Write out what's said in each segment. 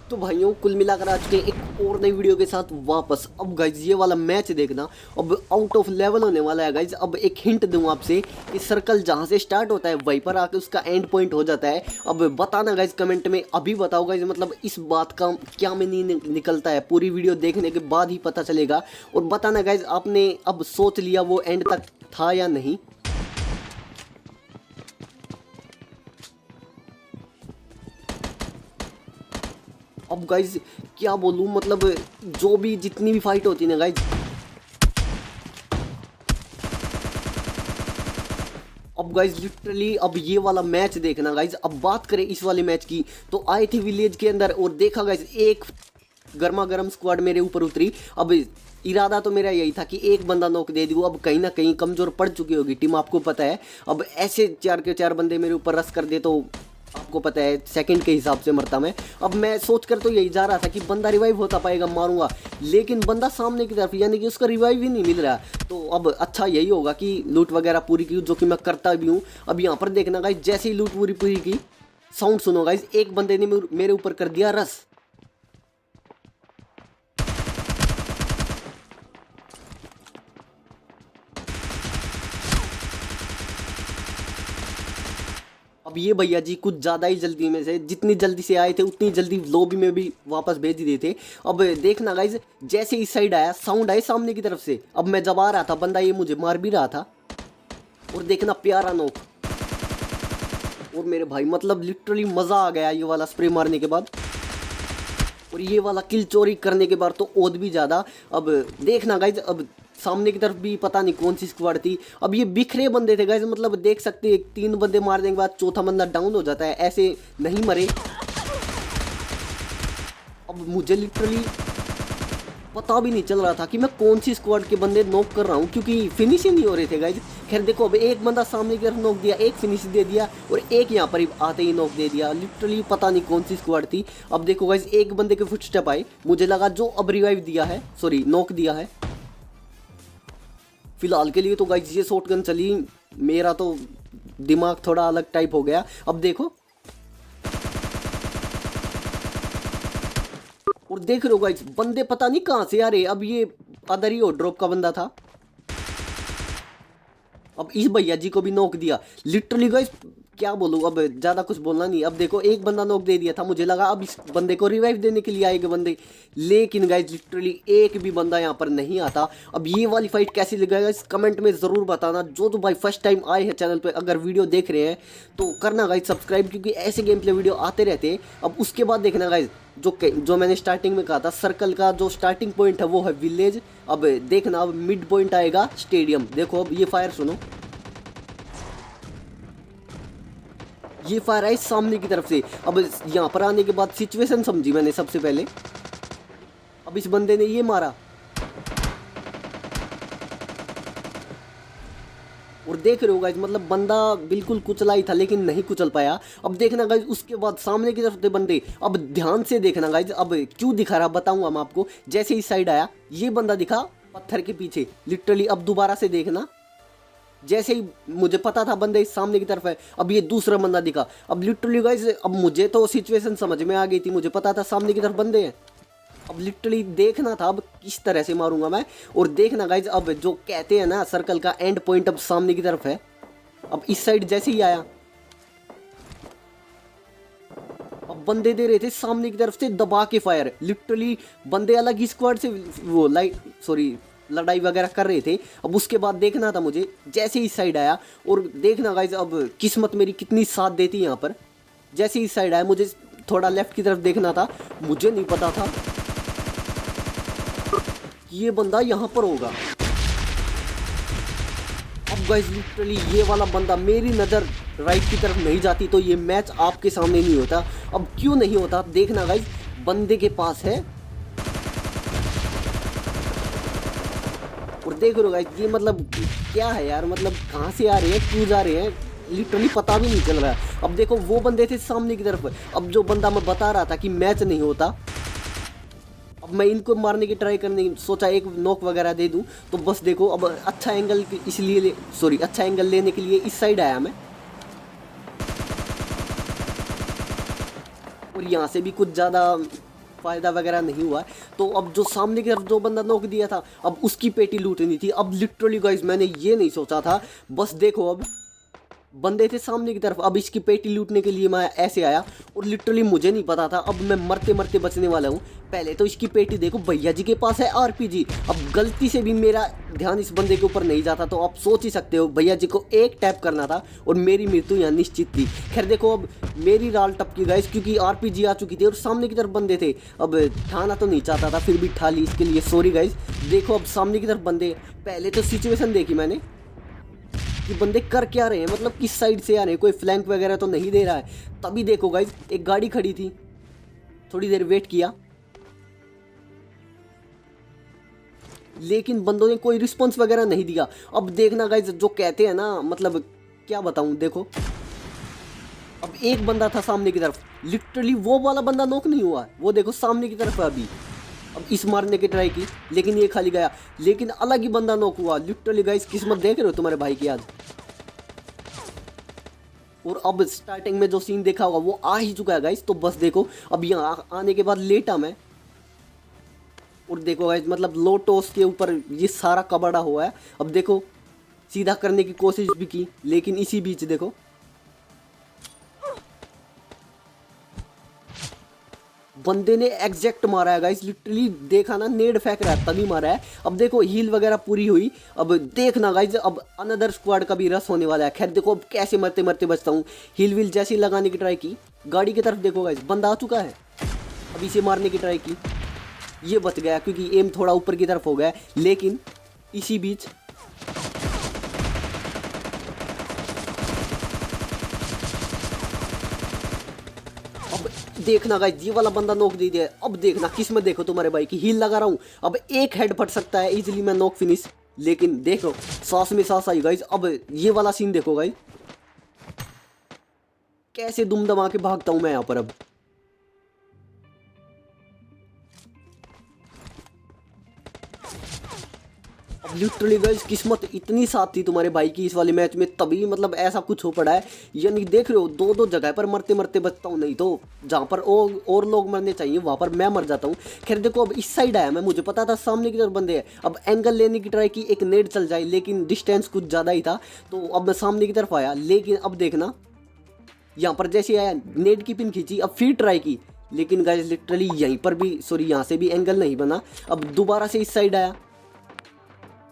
तो भाइयों कुल मिलाकर आज के एक और नई वीडियो के साथ वापस। अब गाइज ये वाला मैच देखना, अब आउट ऑफ लेवल होने वाला है गाइज। अब एक हिंट दूं आपसे कि सर्कल जहां से स्टार्ट होता है वहीं पर आके उसका एंड पॉइंट हो जाता है। अब बताना गाइज कमेंट में, अभी बताओ गाइज मतलब इस बात का क्या मीनिंग निकलता है, पूरी वीडियो देखने के बाद ही पता चलेगा। और बताना गाइज आपने अब सोच लिया वो एंड तक था या नहीं। अब गाइज क्या बोलूं, मतलब जो भी जितनी भी फाइट होती है ना गाइज, अब गाइज लिटरली अब ये वाला मैच देखना गाइज। अब बात करें इस वाले मैच की, तो आए थे विलेज के अंदर और देखा गाइज एक गर्मा गर्म स्क्वाड मेरे ऊपर उतरी। अब इरादा तो मेरा यही था कि एक बंदा नॉक दे दूँ। अब कहीं ना कहीं कमज़ोर पड़ चुकी होगी टीम, आपको पता है। अब ऐसे 4 के 4 बंदे मेरे ऊपर रश कर दे तो आपको पता है सेकंड के हिसाब से मरता मैं। अब मैं सोच कर तो यही जा रहा था कि बंदा रिवाइव होता पाएगा, मारूंगा, लेकिन बंदा सामने की तरफ, यानी कि उसका रिवाइव ही नहीं मिल रहा। तो अब अच्छा यही होगा कि लूट वगैरह पूरी की, जो कि मैं करता भी हूँ। अब यहाँ पर देखना गाइज, जैसे ही लूट पूरी पूरी की, साउंड सुनो गाइज, एक बंदे ने मेरे ऊपर कर दिया रस। अब ये भैया जी कुछ ज़्यादा ही जल्दी में से, जितनी जल्दी से आए थे उतनी जल्दी लॉबी में भी वापस भेज दिए थे। अब देखना गाइज, जैसे इस साइड आया साउंड आए सामने की तरफ से। अब मैं जब आ रहा था बंदा ये मुझे मार भी रहा था, और देखना प्यारा नोक। और मेरे भाई मतलब लिटरली मज़ा आ गया ये वाला स्प्रे मारने के बाद, और ये वाला किल चोरी करने के बाद तो और भी ज़्यादा। अब देखना गाइज, अब सामने की तरफ भी पता नहीं कौन सी स्क्वाड थी। अब ये बिखरे बंदे थे गाइज, मतलब देख सकते हैं 3 बंदे मारने के बाद चौथा बंदा डाउन हो जाता है, ऐसे नहीं मरे। अब मुझे लिटरली पता भी नहीं चल रहा था कि मैं कौन सी स्क्वाड के बंदे नॉक कर रहा हूँ, क्योंकि फिनिश ही नहीं हो रहे थे गाइज। खैर देखो, अब एक बंदा सामने की तरफ नॉक दिया, एक फिनिश दे दिया, और एक यहाँ पर आते ही नॉक दे दिया। लिटरली पता नहीं कौन सी स्क्वाड थी। अब देखो गाइज, एक बंदे के फुटस्टेप आए, मुझे लगा जो अब रिवाइव दिया है, सॉरी नॉक दिया है। फिलहाल के लिए तो गाइज ये शॉटगन चली, मेरा तो दिमाग थोड़ा अलग टाइप हो गया। अब देखो, और देख रहे हो गाइज बंदे पता नहीं कहां से आ रहे। अब ये अदर ही ड्रॉप का बंदा था। अब इस भैया जी को भी नोक दिया। लिटरली गाइज क्या बोलूं, अब ज़्यादा कुछ बोलना नहीं। अब देखो एक बंदा नोक दे दिया था, मुझे लगा अब इस बंदे को रिवाइव देने के लिए आएंगे बंदे, लेकिन गाइज लिटरली एक भी बंदा यहाँ पर नहीं आता। अब ये वाली फाइट कैसी लगी गाइज कमेंट में ज़रूर बताना। जो भाई फर्स्ट टाइम आए हैं चैनल पर, अगर वीडियो देख रहे हैं तो करना गाइज सब्सक्राइब, क्योंकि ऐसे गेम प्ले वीडियो आते रहते हैं। अब उसके बाद देखना गाइज, जो मैंने स्टार्टिंग में कहा था, सर्कल का जो स्टार्टिंग पॉइंट है वो है विलेज। अब देखना, अब मिड पॉइंट आएगा स्टेडियम। देखो अब ये फायर सुनो, ये फायर आई सामने की तरफ से। अब यहाँ पर आने के बाद सिचुएशन समझी मैंने सबसे पहले। अब इस बंदे ने ये मारा, और देख रहे हो गाइज मतलब बंदा बिल्कुल कुचला ही था, लेकिन नहीं कुचल पाया। अब देखना गाइज, उसके बाद सामने की तरफ थे बंदे। अब ध्यान से देखना गाइज, अब क्यों दिखा रहा बताऊंगा मैं आपको। जैसे इस साइड आया, ये बंदा दिखा पत्थर के पीछे, लिटरली। अब दोबारा से देखना, जैसे ही मुझे पता था बंदे इस सामने की तरफ है, अब ये दूसरा बंदा दिखा। अब लिटरली गाइज, अब मुझे तो सिचुएशन समझ में आ गई थी, मुझे पता था सामने की तरफ बंदे हैं। अब लिटरली देखना था अब किस तरह से मारूंगा मैं। और देखना गाइज, अब जो कहते हैं ना सर्कल का एंड पॉइंट अब सामने की तरफ है। अब इस साइड जैसे ही आया, अब बंदे दे रहे थे सामने की तरफ से दबा के फायर। लिटरली बंदे अलग ही स्क्वाड से वो लड़ाई वगैरह कर रहे थे। अब उसके बाद देखना था मुझे, जैसे ही इस साइड आया, और देखना गाइज अब किस्मत मेरी कितनी साथ देती यहाँ पर। जैसे ही इस साइड आया, मुझे थोड़ा लेफ्ट की तरफ देखना था, मुझे नहीं पता था ये बंदा यहाँ पर होगा। अब गाइज लिटरली ये वाला बंदा, मेरी नज़र राइट की तरफ नहीं जाती तो ये मैच आपके सामने नहीं होता। अब क्यों नहीं होता देखना गाइज, बंदे के पास है, और देख रहे हो गाइज ये मतलब क्या है यार, मतलब कहाँ से आ रहे हैं, क्यों जा रहे हैं, लिटरली पता भी नहीं चल रहा है। अब देखो वो बंदे थे सामने की तरफ। अब जो बंदा मैं बता रहा था कि मैच नहीं होता, अब मैं इनको मारने की ट्राई करने की सोचा, एक नॉक वगैरह दे दूं। तो बस देखो, अब अच्छा एंगल इसलिए अच्छा एंगल लेने के लिए इस साइड आया मैं, और यहाँ से भी कुछ ज़्यादा फ़ायदा वगैरह नहीं हुआ। तो अब जो सामने की तरफ जो बंदा नोक दिया था, अब उसकी पेटी लूटनी थी। अब लिटरली गाइस मैंने ये नहीं सोचा था, बस देखो अब बंदे थे सामने की तरफ, अब इसकी पेटी लूटने के लिए मैं ऐसे आया और लिटरली मुझे नहीं पता था अब मैं मरते मरते बचने वाला हूँ। पहले तो इसकी पेटी देखो, भैया जी के पास है आरपीजी। अब गलती से भी मेरा ध्यान इस बंदे के ऊपर नहीं जाता तो आप सोच ही सकते हो, भैया जी को एक टैप करना था और मेरी मृत्यु यहाँ निश्चित थी। खैर देखो अब मेरी राल टपकी गाइस, क्योंकि आरपीजी आ चुकी थी और सामने की तरफ बंदे थे। अब ठाना तो नहीं चाहता था, फिर भी ठा ली, इसके लिए सॉरी गाइस। देखो अब सामने की तरफ बंदे, पहले तो सिचुएशन देखी मैंने कि बंदे कर क्या रहे हैं, मतलब किस साइड से आ रहे हैं, कोई फ्लैंक वगैरह तो नहीं दे रहा है। तभी देखो गाइज एक गाड़ी खड़ी थी, थोड़ी देर वेट किया लेकिन बंदों ने कोई रिस्पॉन्स वगैरह नहीं दिया। अब देखना गाइज, जो कहते हैं ना, मतलब क्या बताऊं, देखो अब एक बंदा था सामने की तरफ, लिटरली वो वाला बंदा नॉक नहीं हुआ, वो देखो सामने की तरफ है अभी। अब इस मारने की ट्राई की लेकिन ये खाली गया, लेकिन अलग ही बंदा नॉक हुआ। लिटरली गाइस किस्मत देख रहे हो तुम्हारे भाई की आज। और अब स्टार्टिंग में जो सीन देखा होगा वो आ ही चुका है गाइस। तो बस देखो अब यहाँ आने के बाद लेटा मैं, और देखो गाइस मतलब लो टॉस के ऊपर ये सारा कबाड़ा हुआ है। अब देखो सीधा करने की कोशिश भी की लेकिन इसी बीच देखो बंदे ने एग्जैक्ट मारा है गाइस, लिटरली देखा ना, नेड फेंक रहा है तभी मारा है। अब देखो हील वगैरह पूरी हुई। अब देखना गाइस अब अनदर स्क्वाड का भी रस होने वाला है। खैर देखो अब कैसे मरते मरते बचता हूँ। हील व्हील जैसे ही लगाने की ट्राई की, गाड़ी की तरफ देखो गाइस बंदा आ चुका है। अब इसे मारने की ट्राई की, ये बच गया क्योंकि एम थोड़ा ऊपर की तरफ हो गया, लेकिन इसी बीच देखना गाइस ये वाला बंदा नॉक दे दिया। अब देखना किस्मत देखो तुम्हारे भाई की, हील लगा रहा हूँ, अब एक हेड फट सकता है इजीली, मैं नॉक फिनिश। लेकिन देखो सांस में सांस आई गाइस। अब ये वाला सीन देखो गाइस, कैसे दुम दमा के भागता हूं मैं यहाँ पर। अब लिटरली गाइस किस्मत इतनी साथ थी तुम्हारे भाई की इस वाले मैच में, तभी मतलब ऐसा कुछ हो पड़ा है। यानी देख रहे हो दो दो जगह पर मरते मरते बचता हूँ, नहीं तो जहाँ पर और लोग मरने चाहिए वहाँ पर मैं मर जाता हूँ। खैर देखो अब इस साइड आया मैं, मुझे पता था सामने की तरफ बंदे हैं। अब एंगल लेने की ट्राई की, एक नेट चल जाए, लेकिन डिस्टेंस कुछ ज़्यादा ही था तो अब मैं सामने की तरफ आया। लेकिन अब देखना यहाँ पर जैसे आया, नेट की पिन खींची, अब फिर ट्राई की, लेकिन गाइस लिटरली यहीं पर भी सॉरी यहाँ से भी एंगल नहीं बना। अब दोबारा से इस साइड आया,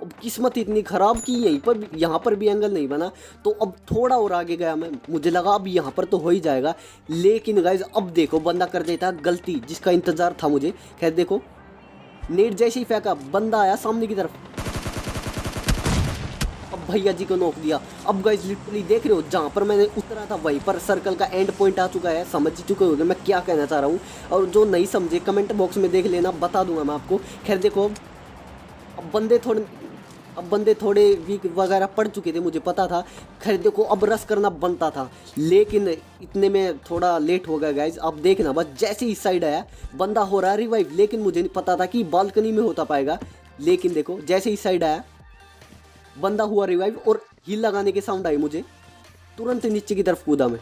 अब किस्मत इतनी ख़राब कि यहीं पर भी, यहाँ पर भी एंगल नहीं बना। तो अब थोड़ा और आगे गया मैं, मुझे लगा अब यहाँ पर तो हो ही जाएगा, लेकिन गाइज अब देखो बंदा कर देता गलती जिसका इंतज़ार था मुझे। खैर देखो नेट जैसे ही फेंका, बंदा आया सामने की तरफ, अब भैया जी को नोक दिया। अब गाइज लिटरली देख रहे हो जहाँ पर मैंने उतरा था वहीं पर सर्कल का एंड पॉइंट आ चुका है। समझ चुके होंगे मैं क्या कहना चाह रहा हूँ, और जो नहीं समझे कमेंट बॉक्स में देख लेना, बता दूंगा मैं आपको। खैर देखो अब बंदे थोड़े वीक वगैरह पड़ चुके थे, मुझे पता था। खैर देखो अब रस करना बनता था, लेकिन इतने में थोड़ा लेट हो गया गाइज। अब देखना बस जैसे ही इस साइड आया, बंदा हो रहा है रिवाइव, लेकिन मुझे नहीं पता था कि बालकनी में होता पाएगा। लेकिन देखो जैसे ही इस साइड आया, बंदा हुआ रिवाइव और हील लगाने के साउंड आई, मुझे तुरंत नीचे की तरफ कूदा मैं।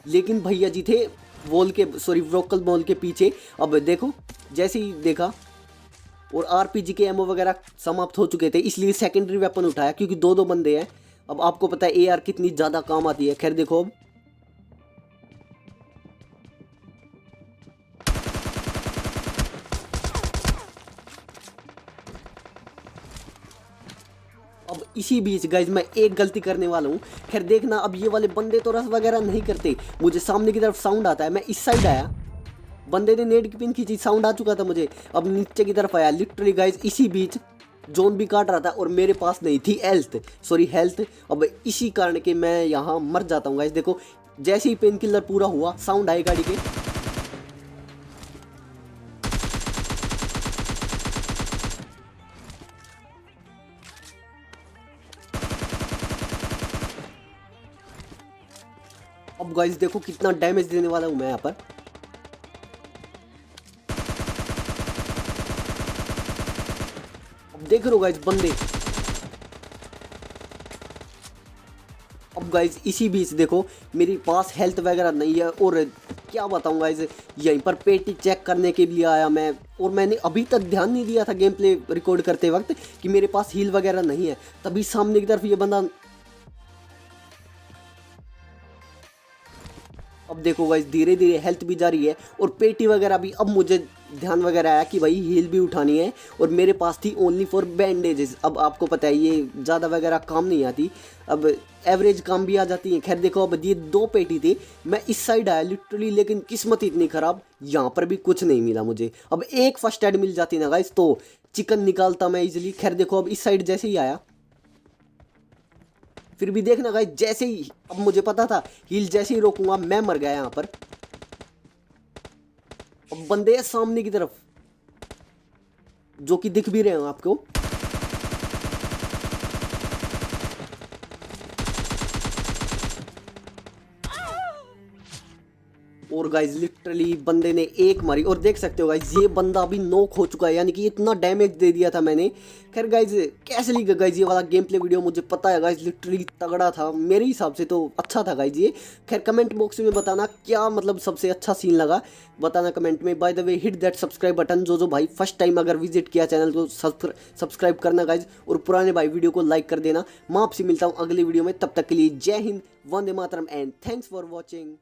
लेकिन भैया जी थे वॉल के वोकल मॉल के पीछे। अब देखो जैसे ही देखा और आरपीजी के एमओ वगैरह समाप्त हो चुके थे, इसलिए सेकेंडरी वेपन उठाया क्योंकि दो दो बंदे हैं। अब आपको पता है एआर कितनी ज़्यादा काम आती है। खैर देखो अब इसी बीच गाइज मैं एक गलती करने वाला हूँ। खैर देखना अब ये वाले बंदे तो रस वगैरह नहीं करते, मुझे सामने की तरफ साउंड आता है, मैं इस साइड आया, बंदे ने नेट की पिन खींची, साउंड आ चुका था मुझे। अब नीचे की तरफ आया, लिटरली गाइज इसी बीच जोन भी काट रहा था और मेरे पास नहीं थी हेल्थ। अब इसी कारण के मैं यहाँ मर जाता हूँ गाइज। देखो जैसे ही पेन किलर पूरा हुआ, साउंड आए गाड़ी के, अब गाइज देखो कितना डैमेज देने वाला हूँ मैं यहाँ पर। अब देख रहे हो गाइज बंदे। अब गाइज इसी बीच देखो मेरे पास हेल्थ वगैरह नहीं है और क्या बताऊँ गाइज, यहीं पर पेटी चेक करने के लिए आया मैं, और मैंने अभी तक ध्यान नहीं दिया था गेम प्ले रिकॉर्ड करते वक्त कि मेरे पास हील वगैरह नहीं है। तभी सामने की तरफ ये बंदा, अब देखो गाइस धीरे धीरे हेल्थ भी जा रही है और पेटी वगैरह भी। अब मुझे ध्यान वगैरह आया कि भाई हील भी उठानी है, और मेरे पास थी ओनली फॉर बैंडेजेस। अब आपको पता है ये ज़्यादा वगैरह काम नहीं आती, अब एवरेज काम भी आ जाती है। खैर देखो, अब ये 2 पेटी थी, मैं इस साइड आया लिटरली, लेकिन किस्मत इतनी ख़राब, यहाँ पर भी कुछ नहीं मिला मुझे। अब एक फर्स्ट एड मिल जाती ना गाइस तो चिकन निकालता मैं इजीली। खैर देखो, अब इस साइड जैसे ही आया, फिर भी देखना गाइस, जैसे ही अब मुझे पता था हील जैसे ही रोकूंगा मैं मर गया यहाँ पर। अब बंदे हैं सामने की तरफ जो कि दिख भी रहे हो आपको। और गाइज लिटरली बंदे ने एक मारी, और देख सकते हो गाइज ये बंदा अभी नॉक हो चुका है, यानी कि इतना डैमेज दे दिया था मैंने। खैर गाइज कैसे लगा गाइज ये वाला गेम प्ले वीडियो, मुझे पता है गाइज लिटरली तगड़ा था, मेरे हिसाब से तो अच्छा था गाइज ये। खैर कमेंट बॉक्स में बताना क्या मतलब सबसे अच्छा सीन लगा, बताना कमेंट में। By the way hit that subscribe button, जो भाई फर्स्ट टाइम अगर विजिट किया चैनल को सब्सक्राइब करना गाइज, और पुराने भाई वीडियो को लाइक कर देना। मैं आपसे मिलता हूँ अगली वीडियो में, तब तक के लिए जय Hind, Vande Mataram and thanks for watching.